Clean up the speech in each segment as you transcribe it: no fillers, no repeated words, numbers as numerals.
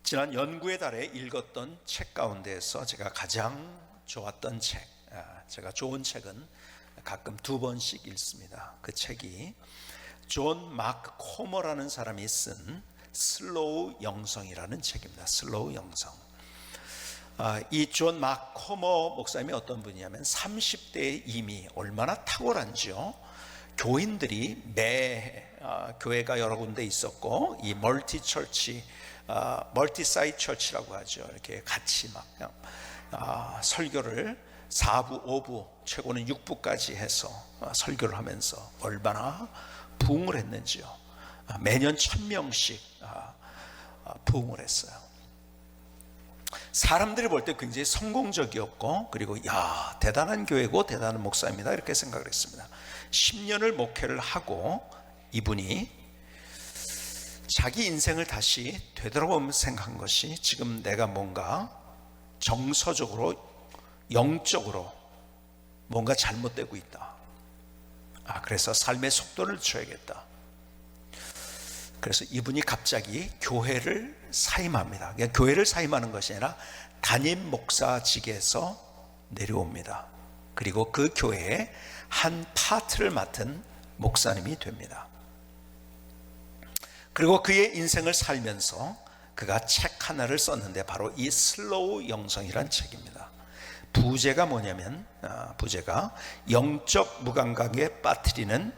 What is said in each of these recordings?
지난 연구의 달에 읽었던 책 가운데에서 제가 가장 좋았던 책, 제가 좋은 책은 가끔 2번씩 읽습니다. 그 책이 존 마크 코머라는 사람이 쓴 슬로우 영성이라는 책입니다. 슬로우 영성. 이 존 마크 코머 목사님이 어떤 분이냐면 30대에 이미 얼마나 탁월한지요. 교인들이 교회가 여러 군데 있었고, 이 멀티 사이트 처치라고 하죠. 이렇게 같이 막 설교를 4부, 5부, 최고는 6부까지 해서 설교를 하면서 얼마나 부흥을 했는지요. 매년 1000명씩 부흥을 했어요. 사람들이 볼 때 굉장히 성공적이었고, 그리고 대단한 교회고 대단한 목사입니다, 이렇게 생각을 했습니다. 10년을 목회를 하고 이분이 자기 인생을 다시 되돌아보면서 생각한 것이, 지금 내가 뭔가 정서적으로, 영적으로 뭔가 잘못되고 있다. 그래서 삶의 속도를 늦춰야겠다. 그래서 이분이 갑자기 교회를 사임합니다. 그냥 교회를 사임하는 것이 아니라 담임 목사직에서 내려옵니다. 그리고 그 교회의 한 파트를 맡은 목사님이 됩니다. 그리고 그의 인생을 살면서 그가 책 하나를 썼는데, 바로 이 슬로우 영성이란 책입니다. 부제가 뭐냐면, 부제가 영적 무감각에 빠뜨리는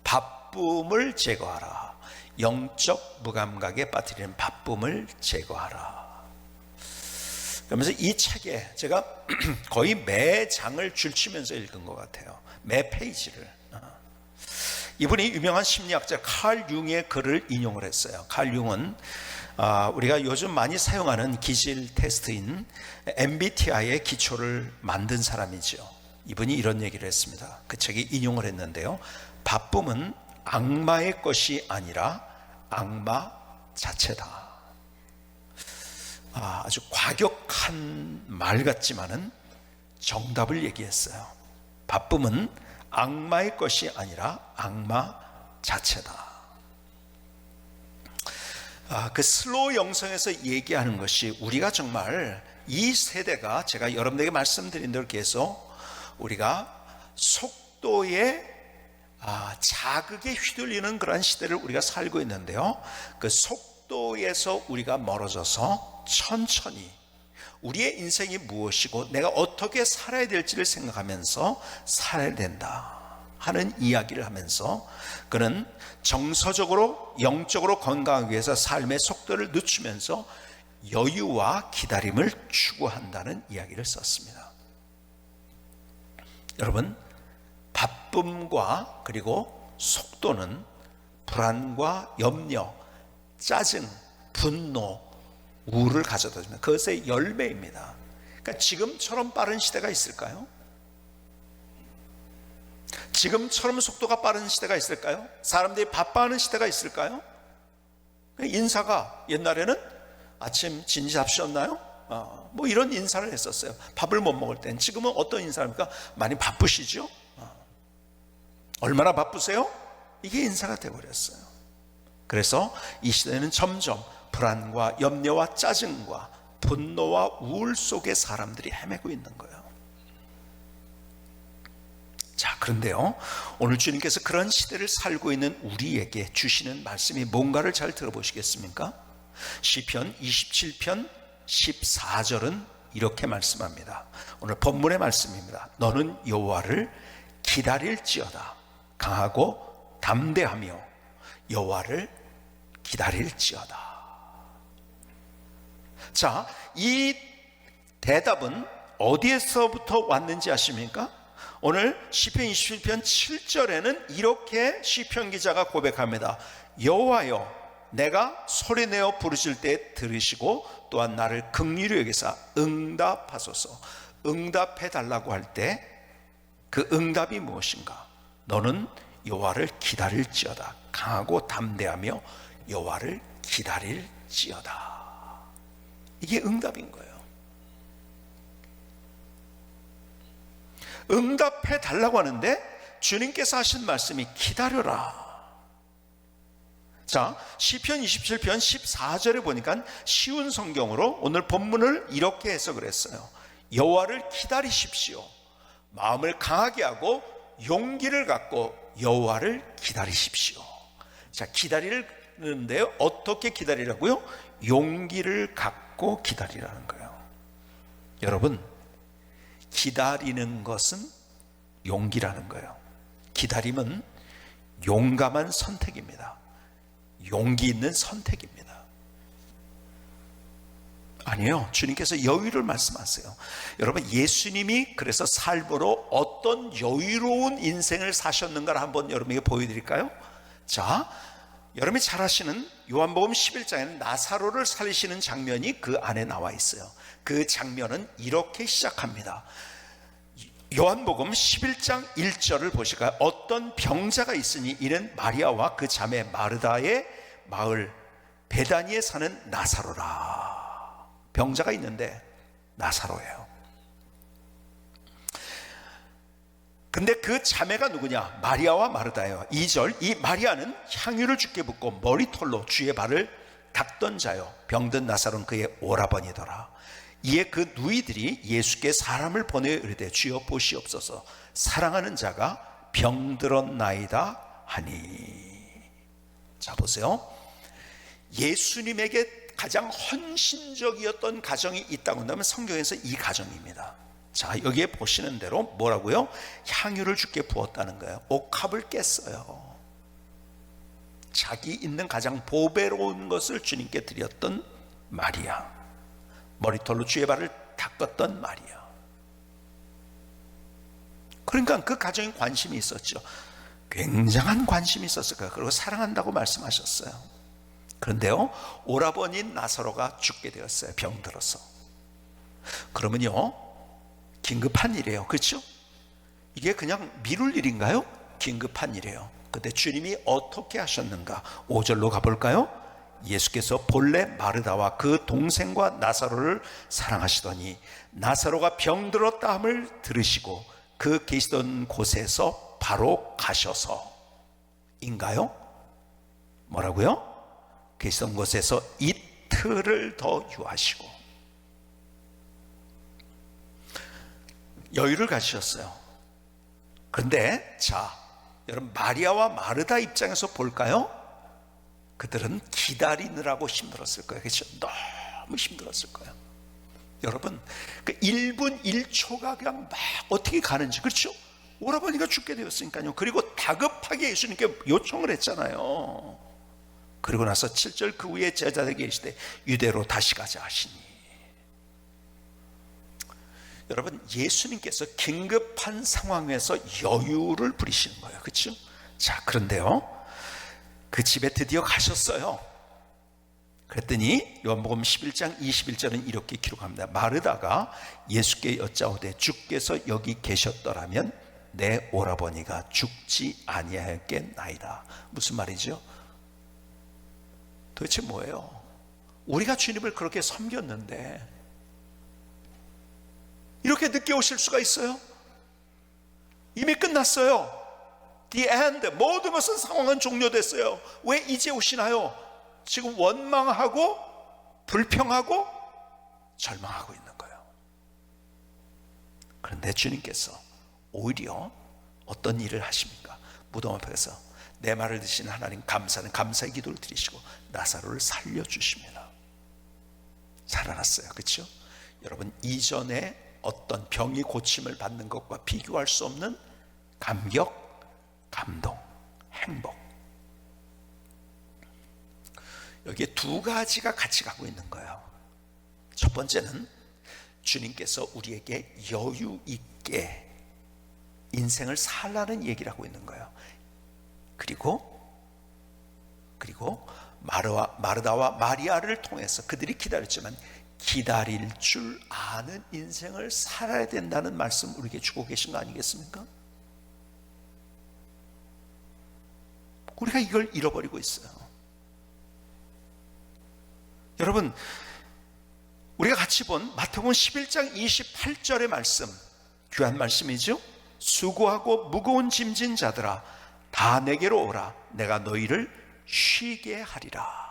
바쁨을 제거하라. 영적 무감각에 빠뜨리는 바쁨을 제거하라. 그러면서 이 책에 제가 거의 매 장을 줄치면서 읽은 것 같아요. 매 페이지를. 이분이 유명한 심리학자 칼 융의 글을 인용을 했어요. 칼 융은 우리가 요즘 많이 사용하는 기질 테스트인 MBTI의 기초를 만든 사람이죠. 이분이 이런 얘기를 했습니다. 그 책에 인용을 했는데요, 바쁨은 악마의 것이 아니라 악마 자체다. 아주 과격한 말 같지만은 정답을 얘기했어요. 바쁨은 악마의 것이 아니라 악마 자체다. 그 슬로우 영성에서 얘기하는 것이, 우리가 정말 이 세대가, 제가 여러분에게 말씀드린 대로 계속 우리가 속도의 자극에 휘둘리는 그런 시대를 우리가 살고 있는데요, 그 속도에서 우리가 멀어져서 천천히 우리의 인생이 무엇이고 내가 어떻게 살아야 될지를 생각하면서 살아야 된다 하는 이야기를 하면서, 그는 정서적으로 영적으로 건강하기 위해서 삶의 속도를 늦추면서 여유와 기다림을 추구한다는 이야기를 썼습니다. 여러분, 바쁨과 그리고 속도는 불안과 염려, 짜증, 분노, 우울을 가져다 줍니다. 그것의 열매입니다. 그러니까 지금처럼 빠른 시대가 있을까요? 지금처럼 속도가 빠른 시대가 있을까요? 사람들이 바빠하는 시대가 있을까요? 인사가 옛날에는 아침 진지 잡수셨나요? 뭐 이런 인사를 했었어요. 밥을 못 먹을 땐. 지금은 어떤 인사입니까? 많이 바쁘시죠? 얼마나 바쁘세요? 이게 인사가 되어버렸어요. 그래서 이 시대는 점점 불안과 염려와 짜증과 분노와 우울 속에 사람들이 헤매고 있는 거예요. 자, 그런데요, 오늘 주님께서 그런 시대를 살고 있는 우리에게 주시는 말씀이 뭔가를 잘 들어보시겠습니까? 시편 27편 14절은 이렇게 말씀합니다. 오늘 본문의 말씀입니다. 너는 여호와를 기다릴지어다. 강하고 담대하며 여호와를 기다릴지어다. 자, 이 대답은 어디에서부터 왔는지 아십니까? 오늘 시편 27편 7절에는 이렇게 시편 기자가 고백합니다. 여호와여, 내가 소리내어 부르실 때 들으시고 또한 나를 긍휼히 여기사 응답하소서. 응답해 달라고 할 때 그 응답이 무엇인가? 너는 여호와를 기다릴지어다. 강하고 담대하며 여호와를 기다릴지어다. 이게 응답인 거예요. 응답해 달라고 하는데 주님께서 하신 말씀이 기다려라. 자, 시편 27편 14절에 보니까 쉬운 성경으로 오늘 본문을 이렇게 해석을 했어요. 여호와를 기다리십시오. 마음을 강하게 하고 용기를 갖고 여호와를 기다리십시오. 자, 기다리는데요, 어떻게 기다리라고요? 용기를 갖고 기다리라는 거예요. 여러분, 기다리는 것은 용기라는 거예요. 기다림은 용감한 선택입니다. 용기 있는 선택입니다. 아니에요. 주님께서 여유를 말씀하세요. 여러분, 예수님이 그래서 삶으로 어떤 여유로운 인생을 사셨는가를 한번 여러분에게 보여드릴까요? 자, 여러분이 잘 아시는 요한복음 11장에는 나사로를 살리시는 장면이 그 안에 나와 있어요. 그 장면은 이렇게 시작합니다. 요한복음 11장 1절을 보실까요? 어떤 병자가 있으니 이는 마리아와 그 자매 마르다의 마을 베다니에 사는 나사로라. 병자가 있는데 나사로예요. 근데 그 자매가 누구냐? 마리아와 마르다예요. 2절, 이 마리아는 향유를 주께 붓고 머리털로 주의 발을 닦던 자요, 병든 나사로는 그의 오라버니더라. 이에 그 누이들이 예수께 사람을 보내어 이르되 주여 보시옵소서, 사랑하는 자가 병들었나이다 하니. 자, 보세요. 예수님에게 가장 헌신적이었던 가정이 있다고 한다면 성경에서 이 가정입니다. 자, 여기에 보시는 대로 뭐라고요? 향유를 주께 부었다는 거예요. 옥합을 깼어요. 자기 있는 가장 보배로운 것을 주님께 드렸던 마리아, 머리털로 주의 발을 닦았던 마리아. 그러니까 그 가정에 관심이 있었죠. 굉장한 관심이 있었을 거예요. 그리고 사랑한다고 말씀하셨어요. 그런데요, 오라버니인 나사로가 죽게 되었어요. 병들어서. 그러면요, 긴급한 일이에요. 그렇죠? 이게 그냥 미룰 일인가요? 긴급한 일이에요. 근데 주님이 어떻게 하셨는가? 5절로 가볼까요? 예수께서 본래 마르다와 그 동생과 나사로를 사랑하시더니 나사로가 병들었다 함을 들으시고 그 계시던 곳에서 바로 가셔서인가요? 뭐라고요? 계시던 곳에서 이틀을 더 유하시고 여유를 가지셨어요. 그런데 자, 여러분, 마리아와 마르다 입장에서 볼까요? 그들은 기다리느라고 힘들었을 거예요. 그렇죠? 너무 힘들었을 거예요. 여러분, 그 1분 1초가 그냥 막 어떻게 가는지, 그렇죠? 오라버니가 죽게 되었으니까요. 그리고 다급하게 예수님께 요청을 했잖아요. 그리고 나서 7절, 그 후에 제자들에게 이르시되 유대로 다시 가자 하시니. 여러분, 예수님께서 긴급한 상황에서 여유를 부리시는 거예요. 그렇죠? 자, 그런데요, 그 집에 드디어 가셨어요. 그랬더니 요한복음 11장 21절은 이렇게 기록합니다. 마르다가 예수께 여짜오되 주께서 여기 계셨더라면 내 오라버니가 죽지 아니하였겠나이다. 무슨 말이죠? 도대체 뭐예요? 우리가 주님을 그렇게 섬겼는데 이렇게 늦게 오실 수가 있어요? 이미 끝났어요. The end. 모든 것은, 상황은 종료됐어요. 왜 이제 오시나요? 지금 원망하고 불평하고 절망하고 있는 거예요. 그런데 주님께서 오히려 어떤 일을 하십니까? 무덤 앞에서 내 말을 듣신 하나님 감사는 감사의 기도를 드리시고 나사로를 살려주십니다. 살아났어요. 그렇죠? 여러분, 이전에 어떤 병이 고침을 받는 것과 비교할 수 없는 감격, 감동, 행복. 여기에 두 가지가 같이 가고 있는 거예요. 첫 번째는 주님께서 우리에게 여유 있게 인생을 살라는 얘기를 하고 있는 거예요. 그리고 마르다와 마리아를 통해서 그들이 기다렸지만 기다릴 줄 아는 인생을 살아야 된다는 말씀 우리에게 주고 계신 거 아니겠습니까? 우리가 이걸 잃어버리고 있어요. 여러분, 우리가 같이 본 마태복음 11장 28절의 말씀, 귀한 말씀이죠. 수고하고 무거운 짐진 자들아 다 내게로 오라, 내가 너희를 쉬게 하리라.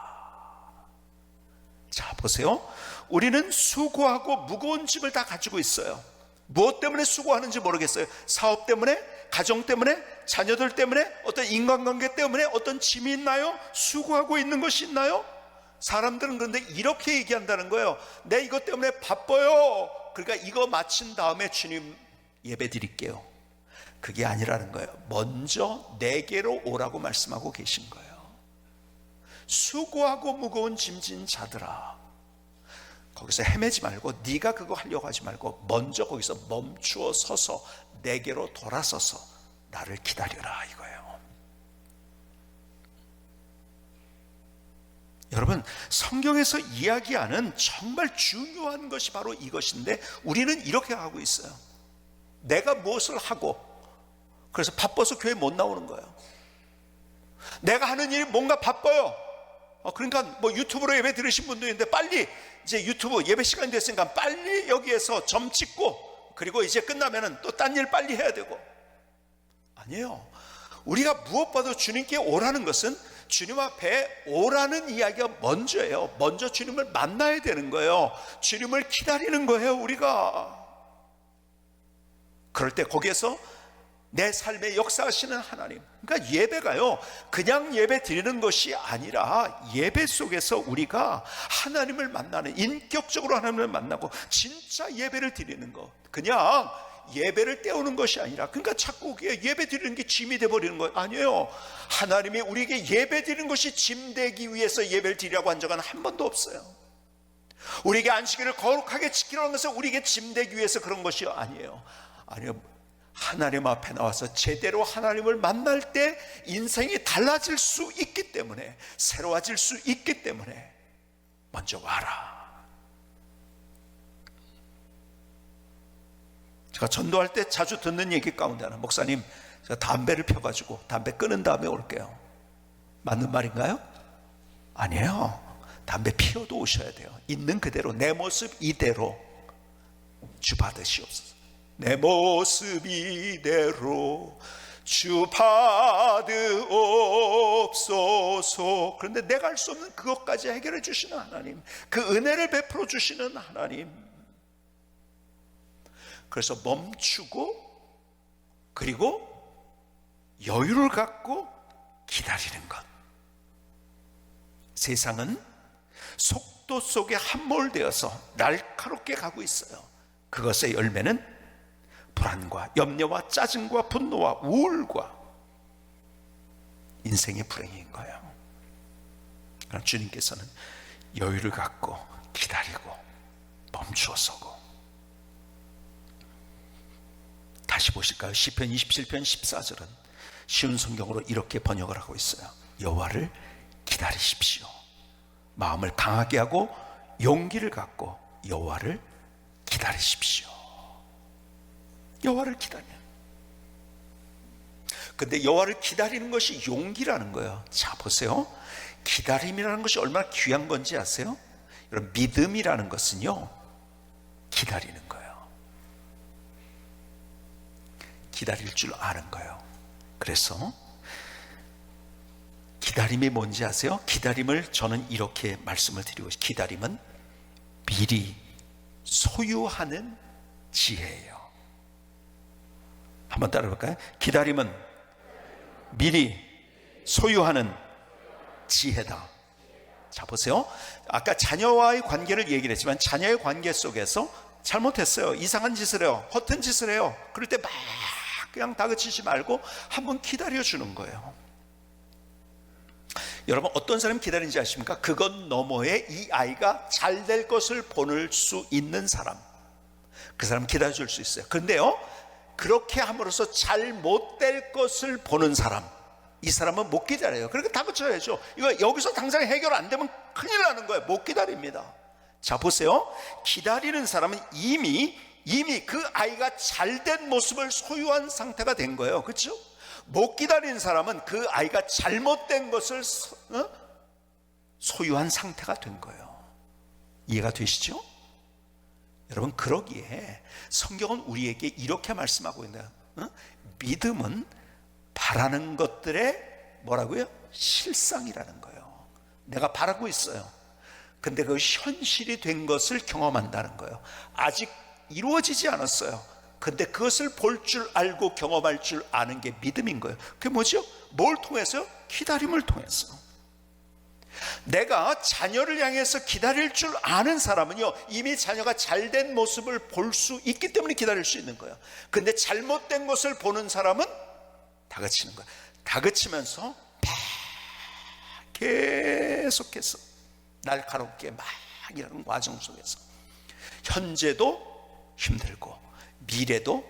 자, 보세요. 우리는 수고하고 무거운 짐을 다 가지고 있어요. 무엇 때문에 수고하는지 모르겠어요. 사업 때문에, 가정 때문에, 자녀들 때문에, 어떤 인간관계 때문에 어떤 짐이 있나요? 수고하고 있는 것이 있나요? 사람들은 그런데 이렇게 얘기한다는 거예요. 내 이것 때문에 바빠요. 그러니까 이거 마친 다음에 주님 예배 드릴게요. 그게 아니라는 거예요. 먼저 내게로 오라고 말씀하고 계신 거예요. 수고하고 무거운 짐진 자들아, 거기서 헤매지 말고, 네가 그거 하려고 하지 말고 먼저 거기서 멈추어 서서 내게로 돌아서서 나를 기다려라, 이거예요. 여러분, 성경에서 이야기하는 정말 중요한 것이 바로 이것인데 우리는 이렇게 하고 있어요. 내가 무엇을 하고, 그래서 바빠서 교회 못 나오는 거예요. 내가 하는 일이 뭔가 바빠요. 그러니까 뭐 유튜브로 예배 들으신 분도 있는데 빨리 이제 유튜브 예배 시간이 됐으니까 빨리 여기에서 점 찍고, 그리고 이제 끝나면은 또 딴 일 빨리 해야 되고. 아니에요. 우리가 무엇보다도 주님께 오라는 것은 주님 앞에 오라는 이야기가 먼저예요. 먼저 주님을 만나야 되는 거예요. 주님을 기다리는 거예요, 우리가. 그럴 때 거기에서 내 삶에 역사하시는 하나님, 그러니까 예배가요 그냥 예배 드리는 것이 아니라 예배 속에서 우리가 하나님을 만나는, 인격적으로 하나님을 만나고 진짜 예배를 드리는 것, 그냥 예배를 때우는 것이 아니라, 그러니까 자꾸 예배 드리는 게 짐이 돼버리는 거 아니에요. 하나님이 우리에게 예배 드리는 것이 짐 되기 위해서 예배를 드리라고 한 적은 한 번도 없어요. 우리에게 안식일을 거룩하게 지키라는 것은 우리에게 짐 되기 위해서 그런 것이 아니에요. 아니요, 하나님 앞에 나와서 제대로 하나님을 만날 때 인생이 달라질 수 있기 때문에, 새로워질 수 있기 때문에 먼저 와라. 제가 전도할 때 자주 듣는 얘기 가운데 하나, 목사님 제가 담배를 펴가지고 담배 끊은 다음에 올게요. 맞는 말인가요? 아니에요. 담배 피워도 오셔야 돼요. 있는 그대로, 내 모습 이대로 주 받으시옵소서. 내 모습 이대로 주 받으옵소서. 그런데 내가 할 수 없는 그것까지 해결해 주시는 하나님, 그 은혜를 베풀어 주시는 하나님. 그래서 멈추고, 그리고 여유를 갖고 기다리는 것. 세상은 속도 속에 함몰되어서 날카롭게 가고 있어요. 그것의 열매는 불안과 염려와 짜증과 분노와 우울과 인생의 불행인 거예요. 그럼 주님께서는 여유를 갖고 기다리고 멈추어 서고. 다시 보실까요? 시편 27편 14절은 쉬운 성경으로 이렇게 번역을 하고 있어요. 여호와를 기다리십시오. 마음을 강하게 하고 용기를 갖고 여호와를 기다리십시오. 여호와를 기다려. 근데 여호와를 기다리는 것이 용기라는 거예요. 자, 보세요. 기다림이라는 것이 얼마나 귀한 건지 아세요? 여러분, 믿음이라는 것은요 기다리는 거예요. 기다릴 줄 아는 거예요. 그래서 기다림이 뭔지 아세요? 기다림을 저는 이렇게 말씀을 드리고 싶어요. 기다림은 미리 소유하는 지혜예요. 한번 따라 볼까요? 기다림은 미리 소유하는 지혜다. 자, 보세요. 아까 자녀와의 관계를 얘기를 했지만 자녀의 관계 속에서 잘못했어요. 이상한 짓을 해요. 허튼 짓을 해요. 그럴 때 막 그냥 다그치지 말고 한번 기다려주는 거예요. 여러분, 어떤 사람이 기다리는지 아십니까? 그것 너머에 이 아이가 잘 될 것을 볼 수 있는 사람, 그 사람 기다려줄 수 있어요. 그런데요, 그렇게 함으로써 잘 못 될 것을 보는 사람, 이 사람은 못 기다려요. 그러니까 다그쳐야죠. 이거 여기서 당장 해결 안 되면 큰일 나는 거예요. 못 기다립니다. 자, 보세요. 기다리는 사람은 이미 그 아이가 잘된 모습을 소유한 상태가 된 거예요. 그렇죠? 못 기다리는 사람은 그 아이가 잘못된 것을 소유한 상태가 된 거예요. 이해가 되시죠? 여러분, 그러기에 성경은 우리에게 이렇게 말씀하고 있나요? 믿음은 바라는 것들의 뭐라고요? 실상이라는 거예요. 내가 바라고 있어요. 근데 그 현실이 된 것을 경험한다는 거예요. 아직 이루어지지 않았어요. 근데 그것을 볼 줄 알고 경험할 줄 아는 게 믿음인 거예요. 그게 뭐죠? 뭘 통해서요? 기다림을 통해서. 내가 자녀를 향해서 기다릴 줄 아는 사람은요, 이미 자녀가 잘된 모습을 볼 수 있기 때문에 기다릴 수 있는 거예요. 근데 잘못된 것을 보는 사람은 다그치는 거예요. 다그치면서 막 계속해서 날카롭게 막 일하는 과정 속에서 현재도 힘들고 미래도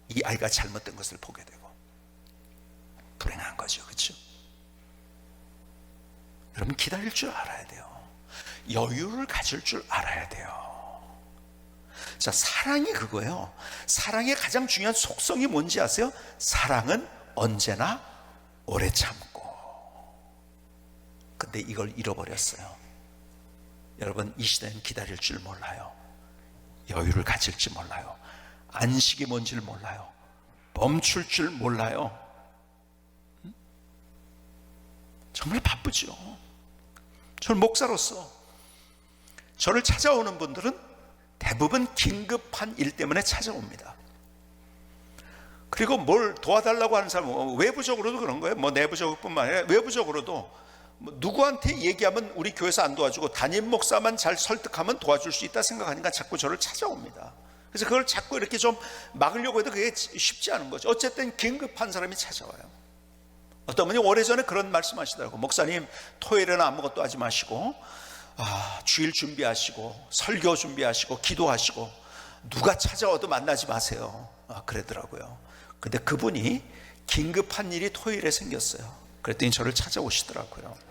이 아이가 잘못된 것을 보게 되고 불행한 거죠. 그렇죠? 여러분, 기다릴 줄 알아야 돼요. 여유를 가질 줄 알아야 돼요. 자, 사랑이 그거예요. 사랑의 가장 중요한 속성이 뭔지 아세요? 사랑은 언제나 오래 참고. 근데 이걸 잃어버렸어요. 여러분, 이 시대는 기다릴 줄 몰라요. 여유를 가질지 몰라요. 안식이 뭔지를 몰라요. 멈출 줄 몰라요. 정말 바쁘죠. 저는 목사로서 저를 찾아오는 분들은 대부분 긴급한 일 때문에 찾아옵니다. 그리고 뭘 도와달라고 하는 사람은 외부적으로도 그런 거예요. 뭐 내부적으로뿐만 아니라 외부적으로도 누구한테 얘기하면 우리 교회에서 안 도와주고 담임 목사만 잘 설득하면 도와줄 수 있다 생각하니까 자꾸 저를 찾아옵니다. 그래서 그걸 자꾸 이렇게 좀 막으려고 해도 그게 쉽지 않은 거죠. 어쨌든 긴급한 사람이 찾아와요. 어떤 분이 오래전에 그런 말씀하시더라고요. 목사님, 토요일에는 아무것도 하지 마시고 주일 준비하시고 설교 준비하시고 기도하시고 누가 찾아와도 만나지 마세요. 그러더라고요. 근데 그분이 긴급한 일이 토요일에 생겼어요. 그랬더니 저를 찾아오시더라고요.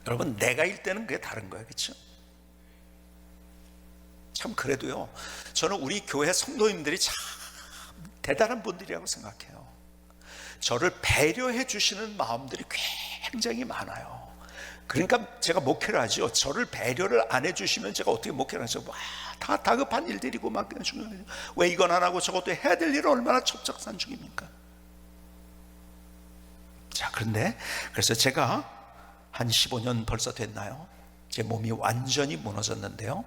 여러분, 내가 일 때는 그게 다른 거예요. 그렇죠? 참, 그래도요, 저는 우리 교회 성도님들이 참 대단한 분들이라고 생각해요. 저를 배려해 주시는 마음들이 굉장히 많아요. 그러니까 제가 목회를 하죠. 저를 배려를 안 해주시면 제가 어떻게 목회를 하죠? 다 다급한 일들이고 막 중요해요. 왜 이건 안 하고 저것도 해야 될 일은 얼마나 첩첩산중입니까? 자, 그런데 그래서 제가 한 15년 벌써 됐나요? 제 몸이 완전히 무너졌는데요,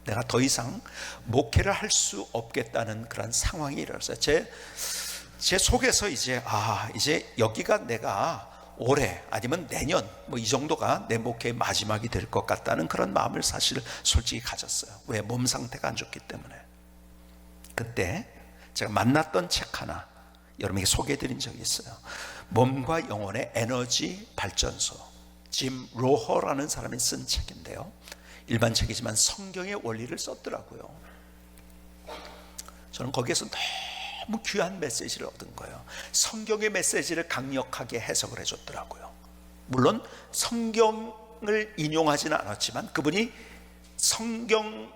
내가 더 이상 목회를 할 수 없겠다는 그런 상황이 일어났어요. 제 속에서 이제 여기가 내가 올해 아니면 내년 뭐 이 정도가 내 목회의 마지막이 될 것 같다는 그런 마음을 사실 솔직히 가졌어요. 왜? 몸 상태가 안 좋기 때문에. 그때 제가 만났던 책 하나 여러분에게 소개해드린 적이 있어요. 몸과 영혼의 에너지 발전소, 짐 로허라는 사람이 쓴 책인데요, 일반 책이지만 성경의 원리를 썼더라고요. 저는 거기에서 너무 귀한 메시지를 얻은 거예요. 성경의 메시지를 강력하게 해석을 해줬더라고요. 물론 성경을 인용하지는 않았지만 그분이 성경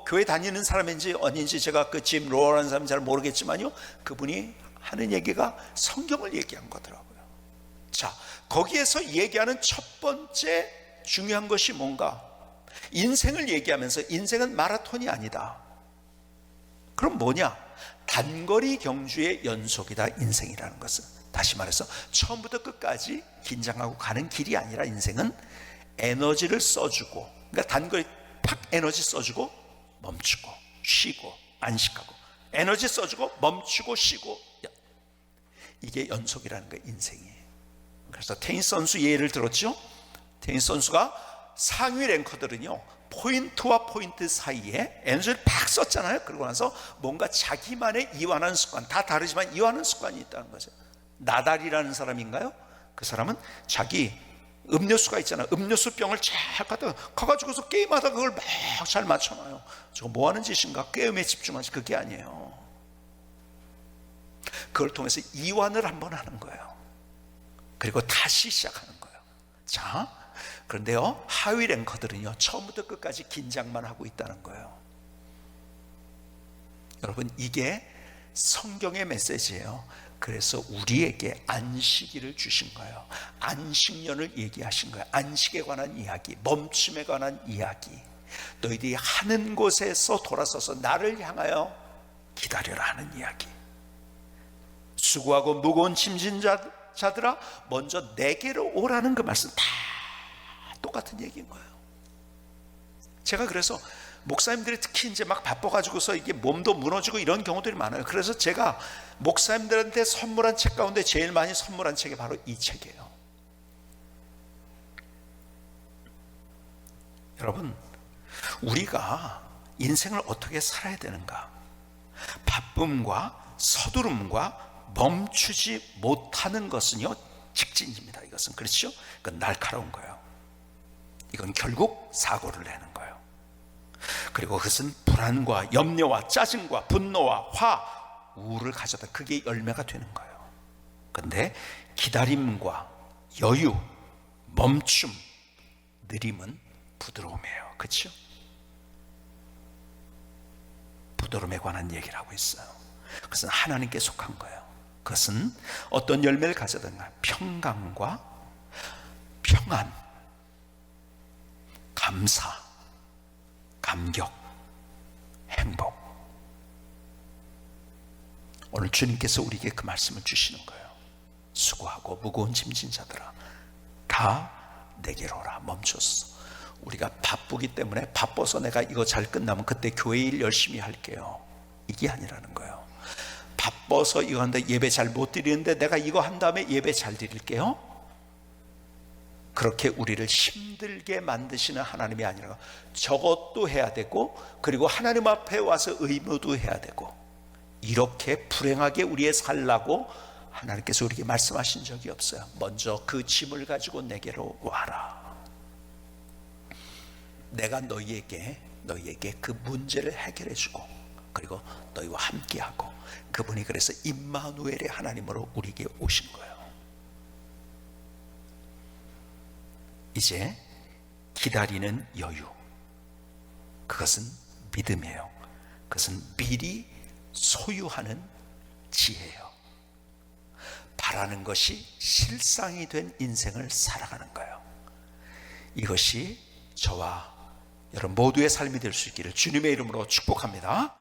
교회 다니는 사람인지 아닌지 제가 그 짐 로어라는 사람 잘 모르겠지만요, 그분이 하는 얘기가 성경을 얘기한 거더라고요. 자, 거기에서 얘기하는 첫 번째 중요한 것이 뭔가? 인생을 얘기하면서 인생은 마라톤이 아니다. 그럼 뭐냐? 단거리 경주의 연속이다, 인생이라는 것은. 다시 말해서 처음부터 끝까지 긴장하고 가는 길이 아니라 인생은 에너지를 써주고, 그러니까 단거리 팍 에너지 써주고 멈추고 쉬고 안식하고, 에너지 써주고 멈추고 쉬고, 이게 연속이라는 거예요, 인생이. 그래서 테니스 선수 예를 들었죠. 테니스 선수가 상위 랭커들은요, 포인트와 포인트 사이에 에너지를 팍 썼잖아요. 그러고 나서 뭔가 자기만의 이완하는 습관, 다 다르지만 이완하는 습관이 있다는 거죠. 나달이라는 사람인가요? 그 사람은 자기 음료수가 있잖아요. 음료수 병을 쫙 갖다가 가가지고서 게임하다가 그걸 막 잘 맞춰놔요. 저거 뭐 하는 짓인가? 게임에 집중하지. 그게 아니에요. 그걸 통해서 이완을 한번 하는 거예요. 그리고 다시 시작하는 거예요. 자, 그런데요, 하위 랭커들은요, 처음부터 끝까지 긴장만 하고 있다는 거예요. 여러분, 이게 성경의 메시지예요. 그래서 우리에게 안식일을 주신 거예요. 안식년을 얘기하신 거예요. 안식에 관한 이야기, 멈춤에 관한 이야기. 너희들이 하는 곳에서 돌아서서 나를 향하여 기다려라 하는 이야기. 수고하고 무거운 짐진 자들, 자들아 먼저 내게로 오라는 그 말씀 다 똑같은 얘기인 거예요. 제가 그래서 목사님들이 특히 이제 막 바빠가지고서 이게 몸도 무너지고 이런 경우들이 많아요. 그래서 제가 목사님들한테 선물한 책 가운데 제일 많이 선물한 책이 바로 이 책이에요. 여러분, 우리가 인생을 어떻게 살아야 되는가? 바쁨과 서두름과 멈추지 못하는 것은요 직진입니다. 이것은 그렇죠? 그건 날카로운 거예요. 이건 결국 사고를 내는 거예요. 그리고 그것은 불안과 염려와 짜증과 분노와 화, 우울을 가져다 그게 열매가 되는 거예요. 그런데 기다림과 여유, 멈춤, 느림은 부드러움이에요. 그렇죠? 부드러움에 관한 얘기를 하고 있어요. 그것은 하나님께 속한 거예요. 그것은 어떤 열매를 가져다가 평강과 평안, 감사, 감격, 행복. 오늘 주님께서 우리에게 그 말씀을 주시는 거예요. 수고하고 무거운 짐진 자들아 다 내게로 오라. 멈췄어. 우리가 바쁘기 때문에 바빠서 내가 이거 잘 끝나면 그때 교회 일 열심히 할게요, 이게 아니라는 거예요. 바빠서 이거 하는데 예배 잘 못 드리는데 내가 이거 한 다음에 예배 잘 드릴게요, 그렇게 우리를 힘들게 만드시는 하나님이 아니라 저것도 해야 되고 그리고 하나님 앞에 와서 의무도 해야 되고 이렇게 불행하게 우리의 살라고 하나님께서 우리에게 말씀하신 적이 없어요. 먼저 그 짐을 가지고 내게로 와라. 내가 너희에게 그 문제를 해결해 주고 그리고 너희와 함께하고, 그분이 그래서 임마누엘의 하나님으로 우리에게 오신 거예요. 이제 기다리는 여유, 그것은 믿음이에요. 그것은 미리 소유하는 지혜예요. 바라는 것이 실상이 된 인생을 살아가는 거예요. 이것이 저와 여러분 모두의 삶이 될 수 있기를 주님의 이름으로 축복합니다.